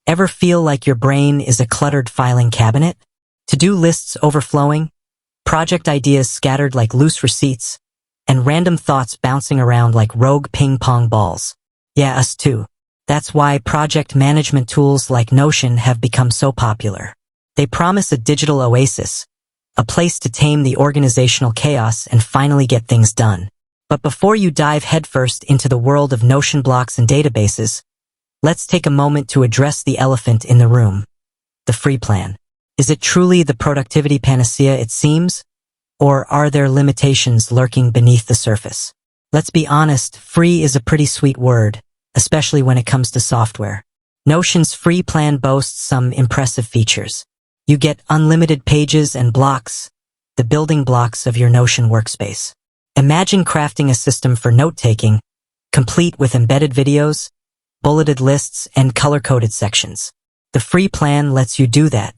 Ever feel like your brain is a cluttered filing cabinet? To-do lists overflowing, project ideas scattered like loose receipts, and random thoughts bouncing around like rogue ping-pong balls. Yeah, us too. That's why project management tools like Notion have become so popular. They promise a digital oasis, a place to tame the organizational chaos and finally get things done. But before you dive headfirst into the world of Notion blocks and databases, let's take a moment to address the elephant in the room, the free plan. Is it truly the productivity panacea it seems? Or are there limitations lurking beneath the surface? Let's be honest, free is a pretty sweet word, especially when it comes to software. Notion's free plan boasts some impressive features. You get unlimited pages and blocks, the building blocks of your Notion workspace. Imagine crafting a system for note-taking, complete with embedded videos, bulleted lists, and color-coded sections. The free plan lets you do that.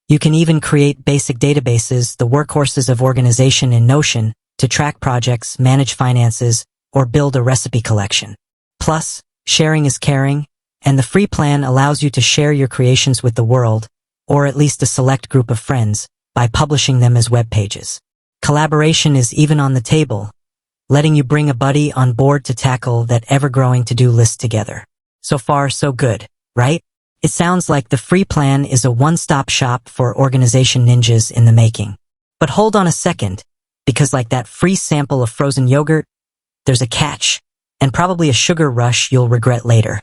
You can even create basic databases, the workhorses of organization in Notion, to track projects, manage finances, or build a recipe collection. Plus, sharing is caring, and the free plan allows you to share your creations with the world, or at least a select group of friends, by publishing them as web pages. Collaboration is even on the table, letting you bring a buddy on board to tackle that ever-growing to-do list together. So far, so good, right? It sounds like the free plan is a one-stop shop for organization ninjas in the making. But hold on a second, because like that free sample of frozen yogurt, there's a catch, and probably a sugar rush you'll regret later.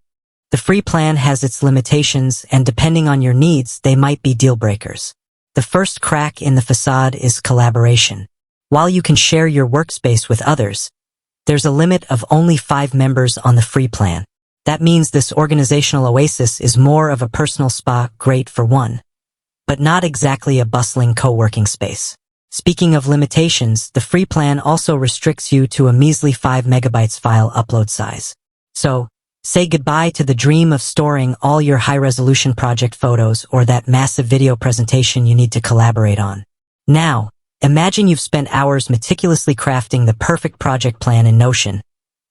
The free plan has its limitations, and depending on your needs, they might be deal breakers. The first crack in the facade is collaboration. While you can share your workspace with others, there's a limit of only 5 members on the free plan. That means this organizational oasis is more of a personal spa, great for one, but not exactly a bustling co-working space. Speaking of limitations, the free plan also restricts you to a measly 5 megabytes file upload size. So, say goodbye to the dream of storing all your high-resolution project photos or that massive video presentation you need to collaborate on. Now, imagine you've spent hours meticulously crafting the perfect project plan in Notion,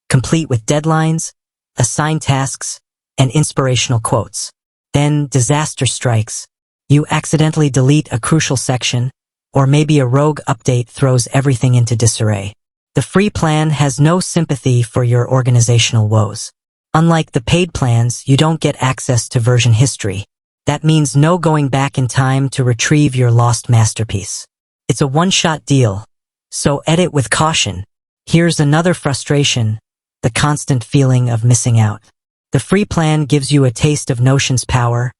complete with deadlines, assigned tasks, and inspirational quotes. Then disaster strikes. You accidentally delete a crucial section, or maybe a rogue update throws everything into disarray. The free plan has no sympathy for your organizational woes. Unlike the paid plans, you don't get access to version history. That means no going back in time to retrieve your lost masterpiece. It's a one-shot deal, so edit with caution. Here's another frustration, the constant feeling of missing out. The free plan gives you a taste of Notion's power,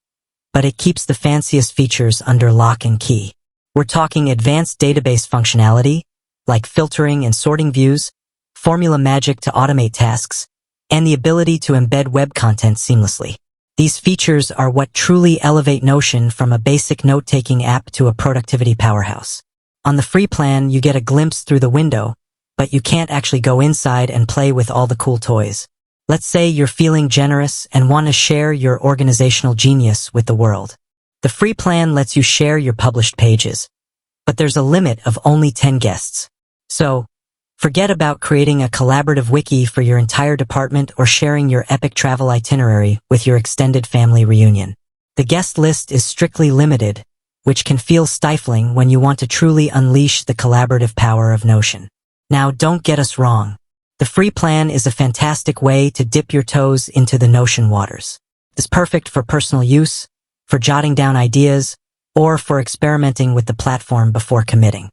but it keeps the fanciest features under lock and key. We're talking advanced database functionality, like filtering and sorting views, formula magic to automate tasks, and the ability to embed web content seamlessly. These features are what truly elevate Notion from a basic note-taking app to a productivity powerhouse. On the free plan, you get a glimpse through the window, but you can't actually go inside and play with all the cool toys. Let's say you're feeling generous and want to share your organizational genius with the world. The free plan lets you share your published pages, but there's a limit of only 10 guests. So, forget about creating a collaborative wiki for your entire department or sharing your epic travel itinerary with your extended family reunion. The guest list is strictly limited, which can feel stifling when you want to truly unleash the collaborative power of Notion. Now, don't get us wrong. The free plan is a fantastic way to dip your toes into the Notion waters. It's perfect for personal use, for jotting down ideas, or for experimenting with the platform before committing.